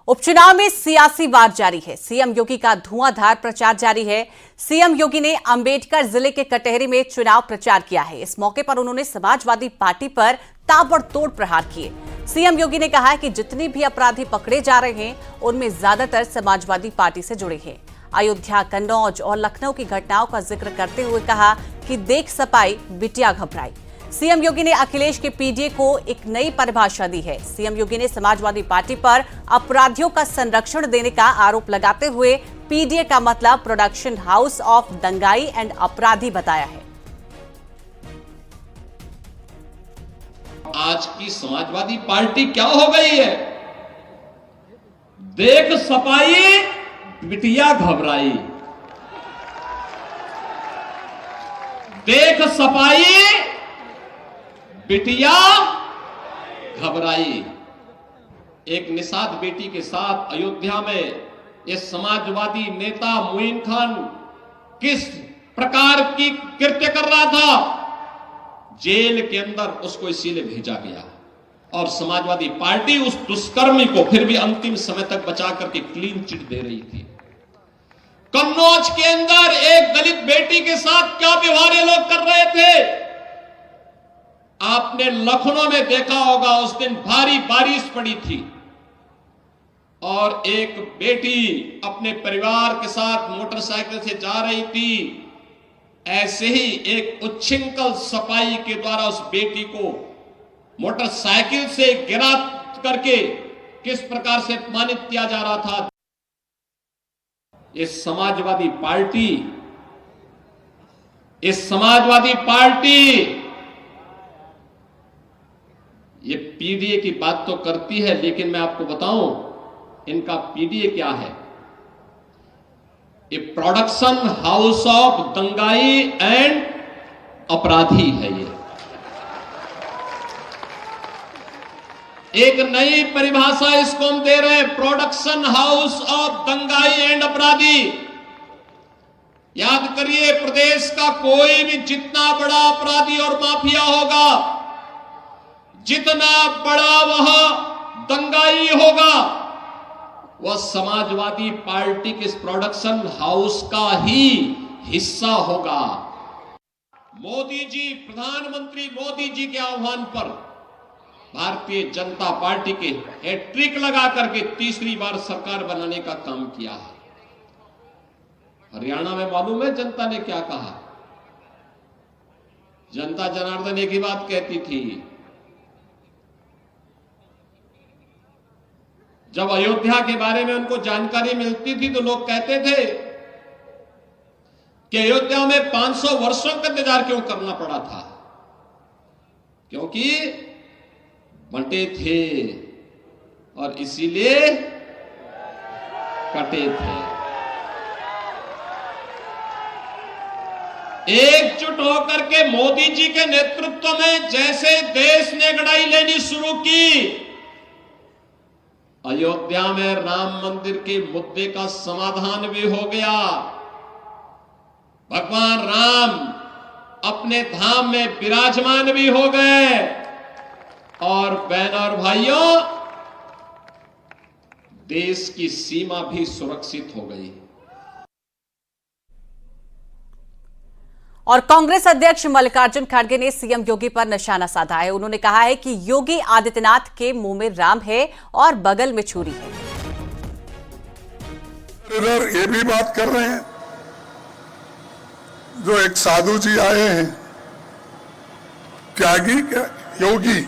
उपचुनाव में सियासी वार जारी है। सीएम योगी का धुआंधार प्रचार जारी है। सीएम योगी ने अंबेडकर जिले के कटहरी में चुनाव प्रचार किया है। इस मौके पर उन्होंने समाजवादी पार्टी पर ताबड़तोड़ प्रहार किए। सीएम योगी ने कहा है कि जितने भी अपराधी पकड़े जा रहे हैं उनमें ज्यादातर समाजवादी पार्टी से जुड़े हैं। अयोध्या, कन्नौज और लखनऊ की घटनाओं का जिक्र करते हुए कहा कि देख सपाई बिटिया घबराई। सीएम योगी ने अखिलेश के पीडीए को एक नई परिभाषा दी है। सीएम योगी ने समाजवादी पार्टी पर अपराधियों का संरक्षण देने का आरोप लगाते हुए पीडीए का मतलब प्रोडक्शन हाउस ऑफ दंगाई एंड अपराधी बताया है। आज की समाजवादी पार्टी क्या हो गई है? देख सपाई बिटिया घबराई। देख सपाई बिटिया घबराई। एक निषाद बेटी के साथ अयोध्या में ये समाजवादी नेता मोइन खान किस प्रकार की कृत्य कर रहा था, जेल के अंदर उसको इसीलिए भेजा गया और समाजवादी पार्टी उस दुष्कर्मी को फिर भी अंतिम समय तक बचा करके क्लीन चिट दे रही थी। कन्नौज के अंदर एक दलित बेटी के साथ क्या व्यवहार ये लोग कर रहे थे, आपने लखनऊ में देखा होगा। उस दिन भारी बारिश पड़ी थी और एक बेटी अपने परिवार के साथ मोटरसाइकिल से जा रही थी। ऐसे ही एक उच्छृंखल सपाई के द्वारा उस बेटी को मोटरसाइकिल से गिरा करके किस प्रकार से अपमानित किया जा रहा था। इस समाजवादी पार्टी ये पीडीए की बात तो करती है, लेकिन मैं आपको बताऊं इनका पीडीए क्या है। ये प्रोडक्शन हाउस ऑफ दंगाई एंड अपराधी है। ये एक नई परिभाषा इसको हम दे रहे हैं, प्रोडक्शन हाउस ऑफ दंगाई एंड अपराधी। याद करिए, प्रदेश का कोई भी जितना बड़ा अपराधी और माफिया होगा, जितना बड़ा वह दंगाई होगा, वह समाजवादी पार्टी के इस प्रोडक्शन हाउस का ही हिस्सा होगा। मोदी जी, प्रधानमंत्री मोदी जी के आह्वान पर भारतीय जनता पार्टी के हैट्रिक लगा करके तीसरी बार सरकार बनाने का काम किया है। हरियाणा में मालूम है जनता ने क्या कहा? जनता जनार्दन एक ही बात कहती थी। जब अयोध्या के बारे में उनको जानकारी मिलती थी तो लोग कहते थे कि अयोध्या में 500 वर्षों का इंतजार क्यों करना पड़ा था, क्योंकि बंटे थे और इसीलिए कटे थे। एकजुट होकर के मोदी जी के नेतृत्व में जैसे देश ने लड़ाई लेनी शुरू की, अयोध्या में राम मंदिर के मुद्दे का समाधान भी हो गया। भगवान राम अपने धाम में विराजमान भी हो गए और बहनों और भाइयों, देश की सीमा भी सुरक्षित हो गई। और कांग्रेस अध्यक्ष मल्लिकार्जुन खड़गे ने सीएम योगी पर निशाना साधा है। उन्होंने कहा है कि योगी आदित्यनाथ के मुंह में राम है और बगल में छुरी है। इधर ये भी बात कर रहे हैं, जो एक साधु जी आए हैं, त्यागी क्या योगी,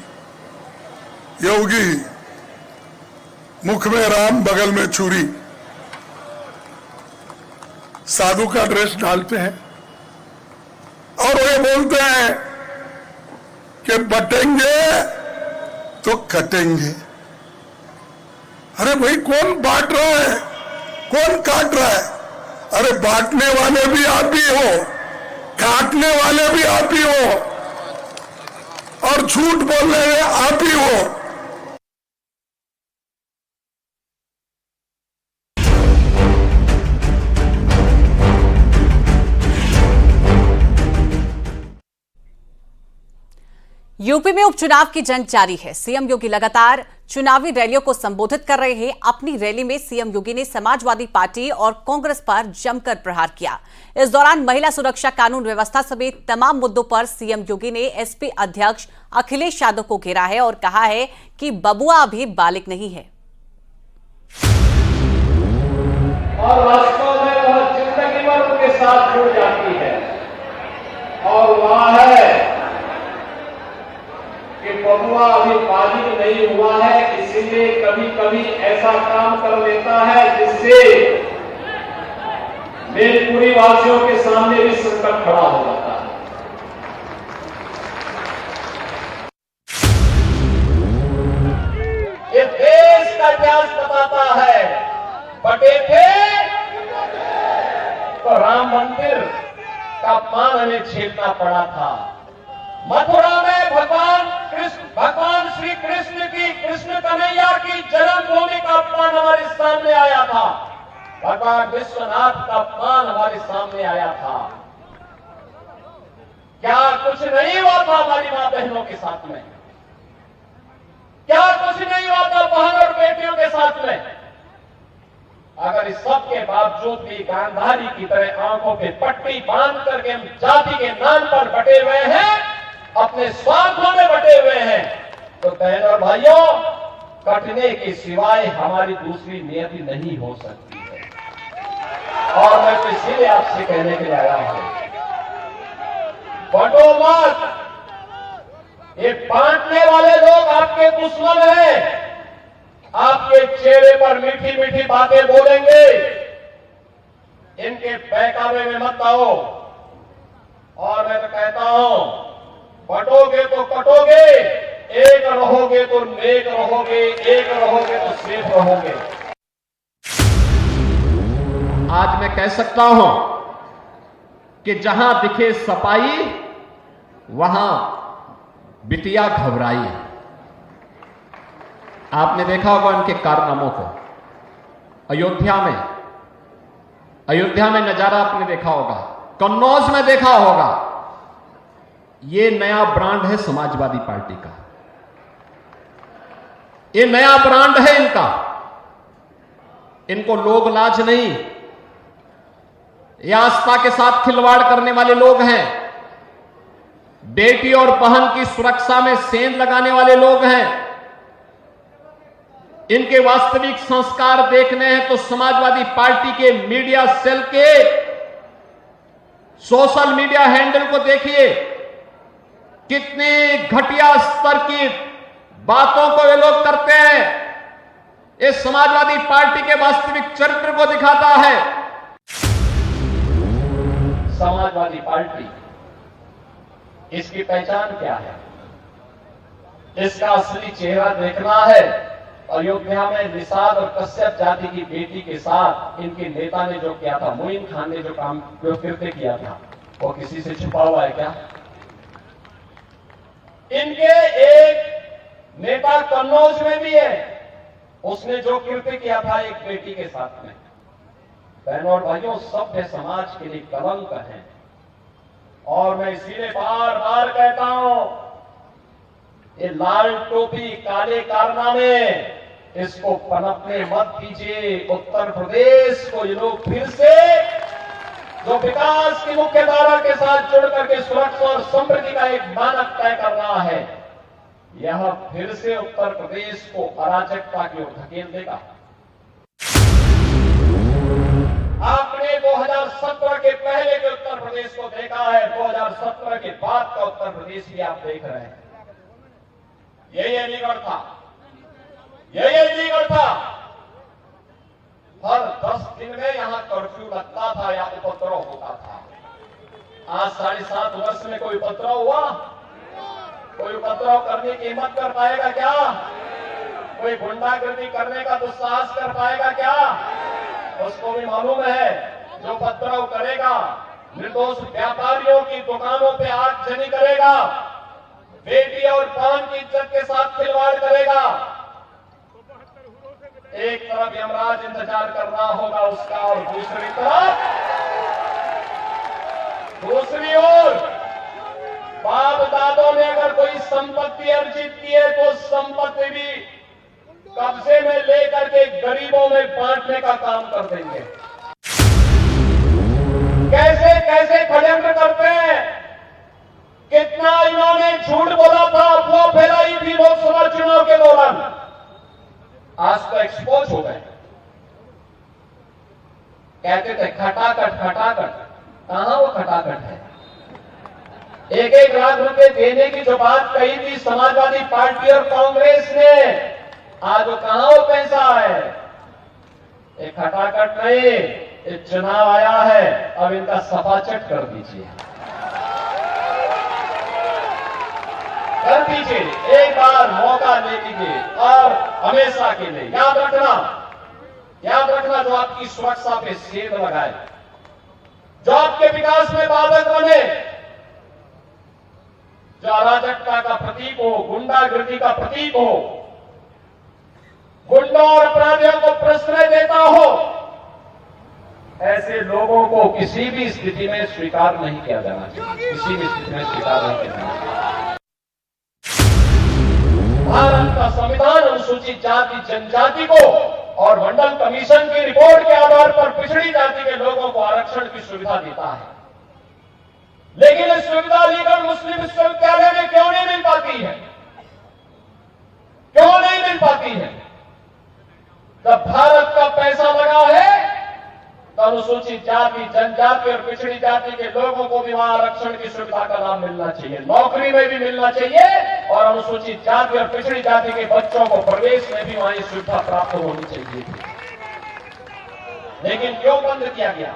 योगी मुख में राम बगल में छुरी, साधु का ड्रेस डालते हैं और वे बोलते हैं कि बटेंगे तो कटेंगे। अरे भाई, कौन बांट रहा है, कौन काट रहा है? अरे बांटने वाले भी आप ही हो, काटने वाले भी आप ही हो और झूठ बोलने वाले आप ही हो। यूपी में उपचुनाव की जंग जारी है। सीएम योगी लगातार चुनावी रैलियों को संबोधित कर रहे हैं। अपनी रैली में सीएम योगी ने समाजवादी पार्टी और कांग्रेस पर जमकर प्रहार किया। इस दौरान महिला सुरक्षा, कानून व्यवस्था समेत तमाम मुद्दों पर सीएम योगी ने एसपी अध्यक्ष अखिलेश यादव को घेरा है और कहा है कि बबुआ अभी बालिग नहीं है। और वास्तव में वह जिंदगी भर उनके साथ जुड़ जाती है और वह है कि बबुआ अभी बालिग नहीं हुआ है, इसीलिए कभी कभी ऐसा काम कर लेता है जिससे मेलपुरी वासियों के सामने भी संकट खड़ा हो जाता है। ये देश का इतिहास बताता है, बटे थे तो राम मंदिर का अपमान हमें झेलना पड़ा था। मथुरा में भगवान श्री कृष्ण की, कृष्ण कन्हैया की जन्मभूमि का अपमान हमारे सामने आया था। भगवान विश्वनाथ का अपमान हमारे सामने आया था। क्या कुछ नहीं हुआ था हमारी मां बहनों के साथ में? क्या कुछ नहीं हुआ था बहन और बेटियों के साथ में? अगर इस सब के बावजूद भी गांधारी की तरह आंखों पे पट्टी बांध करके हम जाति के नाम पर बटे हुए हैं, अपने स्वार्थों में बटे हुए हैं, तो बहन और भाइयों, कटने के सिवाय हमारी दूसरी नियति नहीं हो सकती है। और मैं तो इसीलिए आपसे कहने के लिए आया हूं, बटो मत। ये बांटने वाले लोग आपके दुश्मन हैं। आपके चेहरे पर मीठी मीठी बातें बोलेंगे, इनके बहकावे में मत आओ। और मैं तो कहता हूं, बटोगे तो कटोगे, एक रहोगे तो नेक रहोगे, एक रहोगे तो सेफ रहोगे। आज मैं कह सकता हूं कि जहां दिखे सपाई वहां बिटिया घबराई। आपने देखा होगा उनके कारनामों को। अयोध्या में नजारा आपने देखा होगा, कन्नौज में देखा होगा। ये नया ब्रांड है समाजवादी पार्टी का, ये नया ब्रांड है इनका। इनको लोग लाज नहीं, ये आस्था के साथ खिलवाड़ करने वाले लोग हैं। बेटी और बहन की सुरक्षा में सेंध लगाने वाले लोग हैं। इनके वास्तविक संस्कार देखने हैं तो समाजवादी पार्टी के मीडिया सेल के सोशल मीडिया हैंडल को देखिए, कितने घटिया स्तर की बातों को ये लोग करते हैं। ये समाजवादी पार्टी के वास्तविक चरित्र को दिखाता है। समाजवादी पार्टी, इसकी पहचान क्या है? इसका असली चेहरा देखना है। अयोध्या में निषाद और कश्यप जाति की बेटी के साथ इनके नेता ने जो किया था, मोइन खान ने जो कृत्य किया था, वो किसी से छुपा हुआ है क्या? इनके एक नेता कन्नौज में भी है, उसने जो कृत्य किया था एक बेटी के साथ में। बहनों और भाइयों, सभ्य समाज के लिए कलंक है। और मैं इसीलिए बार बार कहता हूं, ये लाल टोपी, काले कारनामे, इसको पनपने मत दीजिए। उत्तर प्रदेश को ये लोग फिर से जो विकास की मुख्य धारा के साथ जुड़ करके सुरक्षा और समृद्धि का एक मानक तय कर रहा है, यह फिर से उत्तर प्रदेश को अराजकता की ओर धकेल देगा। आपने 2017 के पहले के उत्तर प्रदेश को देखा है, 2017 के बाद का उत्तर प्रदेश भी आप देख रहे हैं। यही अलीगढ़ था, यही अलीगढ़ था। हर 10 दिन में यहां कर्फ्यू लगता था या उपद्रव होता था। आज 7.5 वर्ष में कोई उपद्रव हुआ? कोई उपद्रव करने की हिम्मत कर पाएगा क्या? कोई गुंडागर्दी करने का दुस्साहस कर पाएगा क्या? उसको भी मालूम है, जो उपद्रव करेगा, निर्दोष व्यापारियों की दुकानों पे आगजनी करेगा, बेटी और बहन की इज्जत के साथ खिलवाड़ करेगा। एक तरफ यमराज इंतजार कर रहा होगा उसका, और दूसरी ओर बाप दादों ने अगर कोई संपत्ति अर्जित की है तो संपत्ति भी कब्जे में लेकर के गरीबों में बांटने का काम कर देंगे। कैसे कैसे षड्यंत्र करते हैं, कितना इन्होंने झूठ बोला था, अफवाह फैलाई थी लोकसभा चुनाव के दौरान, आज तो एक्सपोज हो गए। कहते थे खटाखट खटाखट, कहां वो खटाखट है? 1-1 लाख रुपए देने की जो बात कही थी समाजवादी पार्टी और कांग्रेस ने, आज वो कहां वो पैसा है? एक खटाखट नहीं, एक चुनाव आया है, अब इनका सफाचट कर दीजिए, कर दीजिए, एक बार मौका दे दीजिए और हमेशा के लिए याद रखना जो आपकी सुरक्षा पे सेंध लगाए, जो आपके विकास में बाधक बने, जो अराजकता का प्रतीक हो, गुंडागिर्दी का प्रतीक हो, गुंडों और अपराधियों को प्रश्रय देता हो, ऐसे लोगों को किसी भी स्थिति में स्वीकार नहीं किया जाना चाहिए, किसी भी स्थिति में स्वीकार नहीं किया जाना चाहिए। भारत का संविधान अनुसूचित जाति जनजाति को और मंडल कमीशन की रिपोर्ट के आधार पर पिछड़ी जाति के लोगों को आरक्षण की सुविधा देता है, लेकिन इस सुविधा अलीगढ़ मुस्लिम विश्वविद्यालय में क्यों नहीं मिल पाती है? क्यों नहीं मिल पाती है? जब भारत का पैसा लगा है तो अनुसूचित जाति जनजाति और पिछड़ी जाति के लोगों को भी वहां आरक्षण की सुविधा का लाभ मिलना चाहिए, नौकरी में भी मिलना चाहिए और अनुसूचित जाति और पिछड़ी जाति के बच्चों को प्रवेश में भी वहां ये सुविधा प्राप्त होनी चाहिए। लेकिन क्यों बंद किया गया?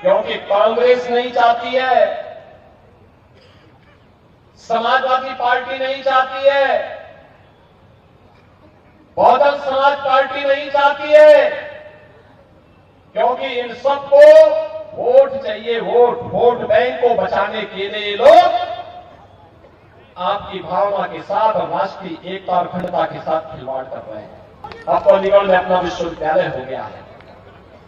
क्योंकि कांग्रेस नहीं चाहती है, समाजवादी पार्टी नहीं चाहती है, बहुजन समाज पार्टी नहीं चाहती है, क्योंकि इन सबको वोट चाहिए, वोट बैंक को बचाने के लिए लोग आपकी भावना के साथ और राष्ट्रीय एकता और अखंडता के साथ खिलवाड़ कर रहे हैं। अब तो अलीगढ़ में अपना विश्वविद्यालय हो गया है,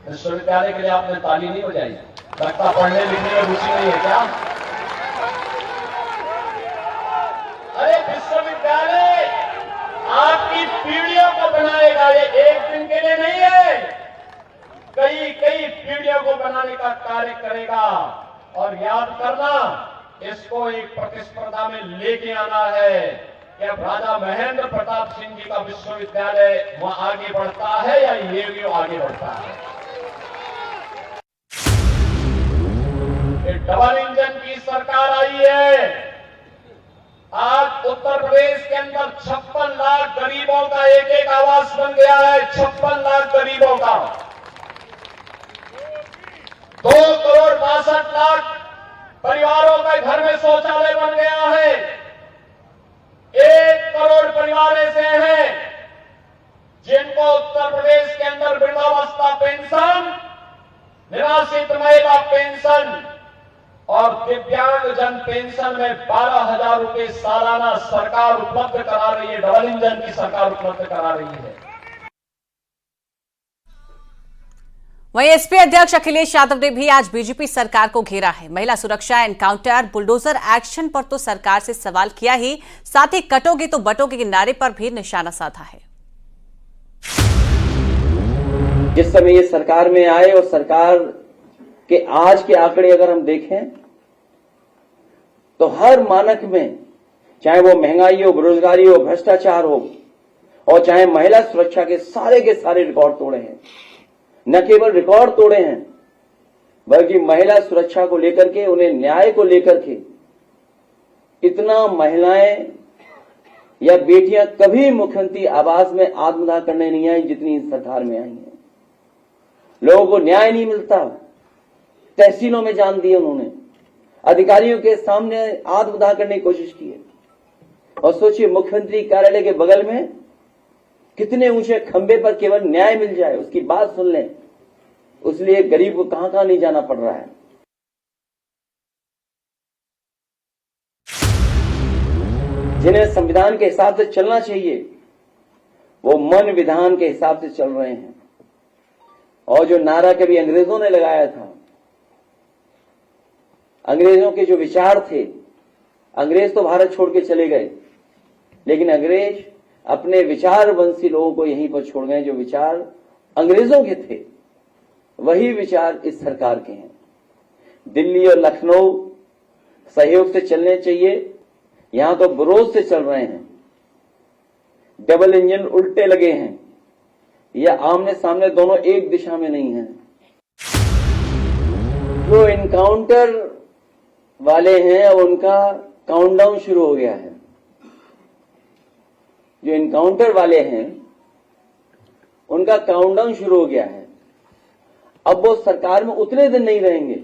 विश्वविद्यालय के लिए आपने ताली नहीं बजाई, लगता पढ़ने लिखने में रुचि नहीं है क्या? अरे विश्वविद्यालय आपकी पीढ़ियों को बनाएगा, ये एक दिन के लिए नहीं है, कई पीढ़ियों को बनाने का कार्य करेगा। और याद करना, इसको एक प्रतिस्पर्धा में लेके आना है कि अब राजा महेंद्र प्रताप सिंह जी का विश्वविद्यालय वहां आगे बढ़ता है या ये आगे बढ़ता है। डबल इंजन की सरकार आई है, आज उत्तर प्रदेश के अंदर 56 लाख गरीबों का एक आवास बन गया है, 56 लाख गरीबों का, 2,62,00,000 परिवारों का घर में शौचालय बन गया है, 1 करोड़ परिवार ऐसे हैं जिनको उत्तर प्रदेश के अंदर वृद्धावस्था पेंशन, निराश्रित महिला पेंशन और दिव्यांग जन पेंशन में 12,000 रुपए सालाना सरकार उपलब्ध करा रही है, डबल इंजन की सरकार उपलब्ध करा रही है। वहीं एसपी अध्यक्ष अखिलेश यादव ने भी आज बीजेपी सरकार को घेरा है। महिला सुरक्षा, एनकाउंटर, बुलडोजर एक्शन पर तो सरकार से सवाल किया ही, साथ ही कटोगे तो बटोगे के नारे पर भी निशाना साधा है। जिस समय ये सरकार में आए और सरकार के आज के आंकड़े अगर हम देखें तो हर मानक में, चाहे वो महंगाई हो, बेरोजगारी हो, भ्रष्टाचार हो और चाहे महिला सुरक्षा के सारे रिकॉर्ड तोड़े हैं। न केवल रिकॉर्ड तोड़े हैं बल्कि महिला सुरक्षा को लेकर के, उन्हें न्याय को लेकर के इतना महिलाएं या बेटियां कभी मुख्यमंत्री आवास में आत्मदाह करने नहीं आई जितनी इस सरकार में आई हैं। लोगों को न्याय नहीं मिलता, तहसीलों में जान दिए उन्होंने, अधिकारियों के सामने आत्मदाह करने की कोशिश की है। और सोचिए, मुख्यमंत्री कार्यालय के बगल में कितने ऊंचे खंबे पर केवल न्याय मिल जाए उसकी बात सुन लें, उसलिए गरीब को कहां कहां नहीं जाना पड़ रहा है। जिन्हें संविधान के हिसाब से चलना चाहिए वो मन विधान के हिसाब से चल रहे हैं। और जो नारा कभी अंग्रेजों ने लगाया था, अंग्रेजों के जो विचार थे, अंग्रेज तो भारत छोड़ के चले गए, लेकिन अंग्रेज अपने विचारवंशी लोगों को यहीं पर छोड़ गए। जो विचार अंग्रेजों के थे वही विचार इस सरकार के हैं। दिल्ली और लखनऊ सहयोग से चलने चाहिए, यहां तो विरोध से चल रहे हैं। डबल इंजन उल्टे लगे हैं, या आमने सामने दोनों एक दिशा में नहीं है। जो इनकाउंटर वाले हैं उनका काउंटडाउन शुरू हो गया है। जो इनकाउंटर वाले हैं उनका काउंटडाउन शुरू हो गया है। अब वो सरकार में उतने दिन नहीं रहेंगे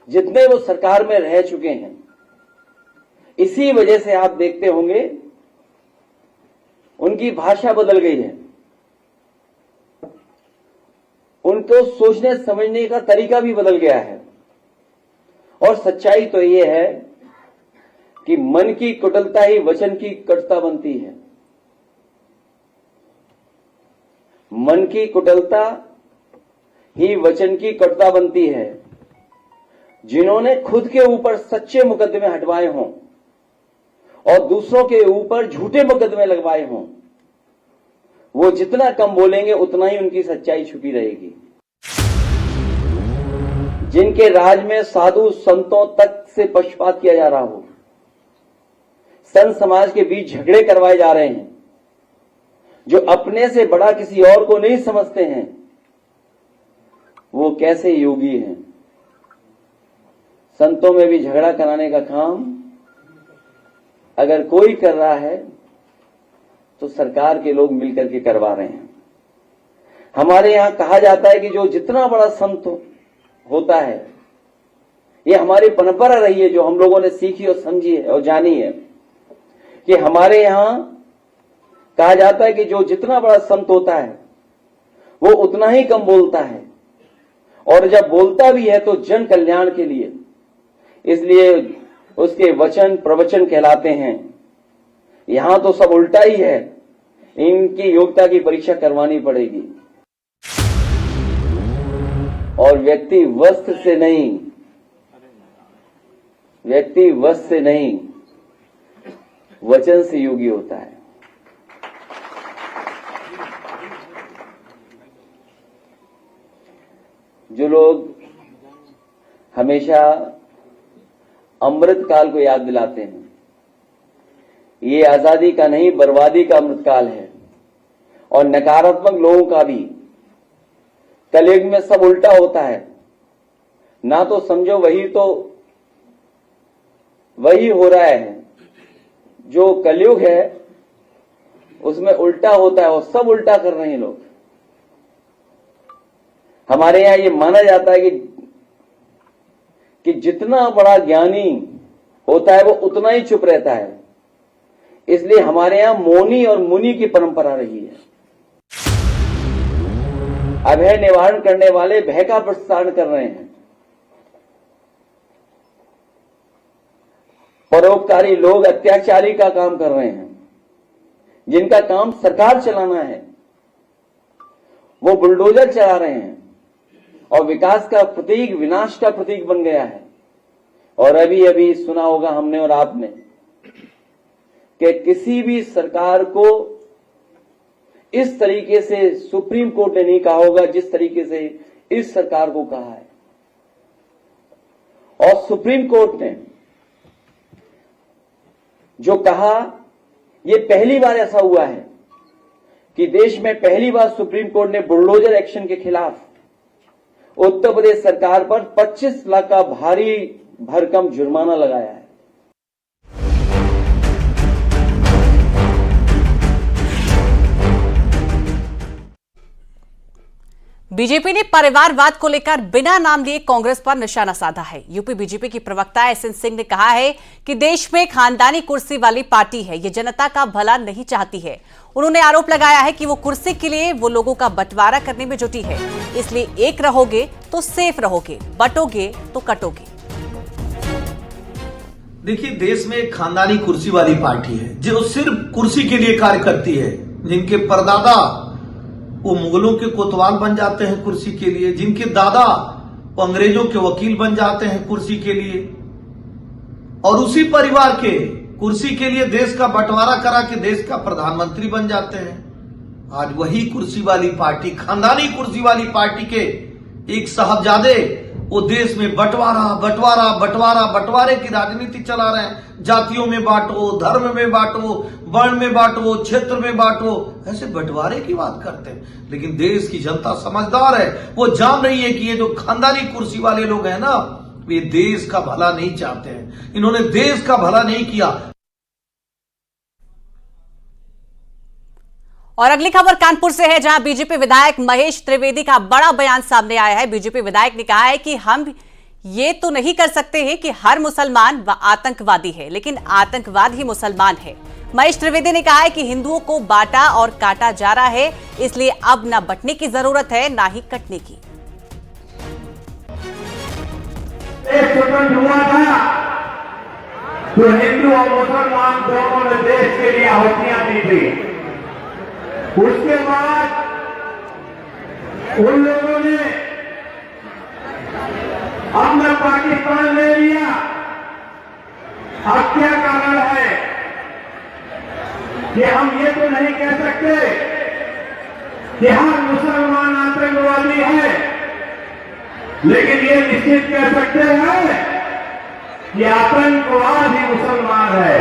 जितने वो सरकार में रह चुके हैं। इसी वजह से आप देखते होंगे उनकी भाषा बदल गई है, उनको सोचने समझने का तरीका भी बदल गया है। और सच्चाई तो ये है कि मन की कुटिलता ही वचन की कटुता बनती है। मन की कुटिलता ही वचन की कटुता बनती है। जिन्होंने खुद के ऊपर सच्चे मुकदमे हटवाए हों और दूसरों के ऊपर झूठे मुकदमे लगवाए हों, वो जितना कम बोलेंगे उतना ही उनकी सच्चाई छुपी रहेगी। जिनके राज में साधु संतों तक से पक्षपात किया जा रहा हो, संत समाज के बीच झगड़े करवाए जा रहे हैं, जो अपने से बड़ा किसी और को नहीं समझते हैं, वो कैसे योगी हैं। संतों में भी झगड़ा कराने का काम अगर कोई कर रहा है तो सरकार के लोग मिलकर के करवा रहे हैं। हमारे यहां कहा जाता है कि जो जितना बड़ा संत होता है, ये हमारी परंपरा रही है जो हम लोगों ने सीखी और समझी है और जानी है, कि हमारे यहां कहा जाता है कि जो जितना बड़ा संत होता है वो उतना ही कम बोलता है, और जब बोलता भी है तो जन कल्याण के लिए, इसलिए उसके वचन प्रवचन कहलाते हैं। यहां तो सब उल्टा ही है, इनकी योग्यता की परीक्षा करवानी पड़ेगी। और व्यक्ति वस्त्र से नहीं, व्यक्ति वस्त्र से नहीं, वचन से योगी होता है। जो लोग हमेशा अमृत काल को याद दिलाते हैं, ये आजादी का नहीं बर्बादी का अमृत काल है। और नकारात्मक लोगों का भी कलयुग में सब उल्टा होता है, ना तो समझो वही हो रहा है। जो कलयुग है उसमें उल्टा होता है और सब उल्टा कर रहे हैं लोग। हमारे यहां ये माना जाता है कि जितना बड़ा ज्ञानी होता है वो उतना ही चुप रहता है, इसलिए हमारे यहां मौनी और मुनि की परंपरा रही है। अभय निवारण करने वाले भय का प्रसारण कर रहे हैं। परोपकारी लोग अत्याचारी का काम कर रहे हैं। जिनका काम सरकार चलाना है वो बुलडोजर चला रहे हैं और विकास का प्रतीक विनाश का प्रतीक बन गया है। और अभी अभी सुना होगा हमने और आपने कि किसी भी सरकार को इस तरीके से सुप्रीम कोर्ट ने नहीं कहा होगा जिस तरीके से इस सरकार को कहा है। और सुप्रीम कोर्ट ने जो कहा, ये पहली बार ऐसा हुआ है कि देश में पहली बार सुप्रीम कोर्ट ने बुलडोजर एक्शन के खिलाफ उत्तर प्रदेश सरकार पर 25 लाख का भारी भरकम जुर्माना लगाया है। बीजेपी ने परिवारवाद को लेकर बिना नाम लिए कांग्रेस पर निशाना साधा है। यूपी बीजेपी की प्रवक्ता एसएन सिंह ने कहा है कि देश में खानदानी कुर्सी वाली पार्टी है, ये जनता का भला नहीं चाहती है। उन्होंने आरोप लगाया है कि वो कुर्सी के लिए वो लोगों का बंटवारा करने में जुटी है, इसलिए एक रहोगे तो सेफ रहोगे, बटोगे तो कटोगे। देखिए, देश में एक खानदानी कुर्सी वाली पार्टी है जो सिर्फ कुर्सी के लिए कार्य करती है, जिनके परदादा वो मुगलों के कोतवाल बन जाते हैं कुर्सी के लिए, जिनके दादा वो अंग्रेजों के वकील बन जाते हैं कुर्सी के लिए, और उसी परिवार के कुर्सी के लिए देश का बंटवारा करा के देश का प्रधानमंत्री बन जाते हैं। आज वही कुर्सी वाली पार्टी, खानदानी कुर्सी वाली पार्टी के एक साहबजादे वो देश में बंटवारे की राजनीति चला रहे हैं। जातियों में बांटो, धर्म में बांटो, वर्ण में बांटो, क्षेत्र में बांटो, ऐसे बंटवारे की बात करते हैं। लेकिन देश की जनता समझदार है, वो जान रही है कि ये जो खानदानी कुर्सी वाले लोग हैं ना, ये देश का भला नहीं चाहते हैं। इन्होंने देश का भला नहीं किया। और अगली खबर कानपुर से है, जहां बीजेपी विधायक महेश त्रिवेदी का बड़ा बयान सामने आया है। बीजेपी विधायक ने कहा है कि हम ये तो नहीं कर सकते हैं कि हर मुसलमान व आतंकवादी है, लेकिन आतंकवाद ही मुसलमान है। महेश त्रिवेदी ने कहा है कि हिंदुओं को बांटा और काटा जा रहा है, इसलिए अब न बंटने की जरूरत है, ना ही कटने की। स्वतंत्र हुआ था तो हिंदू और मुसलमान दोनों ने देश के लिए आहुतियां दी थी। उसके बाद उन लोगों ने अपना पाकिस्तान ले लिया। अब क्या कारण है कि हम ये तो नहीं कह सकते कि हर मुसलमान आतंकवादी है, लेकिन ये निश्चित कह सकते हैं कि आतंकवाद ही मुसलमान है।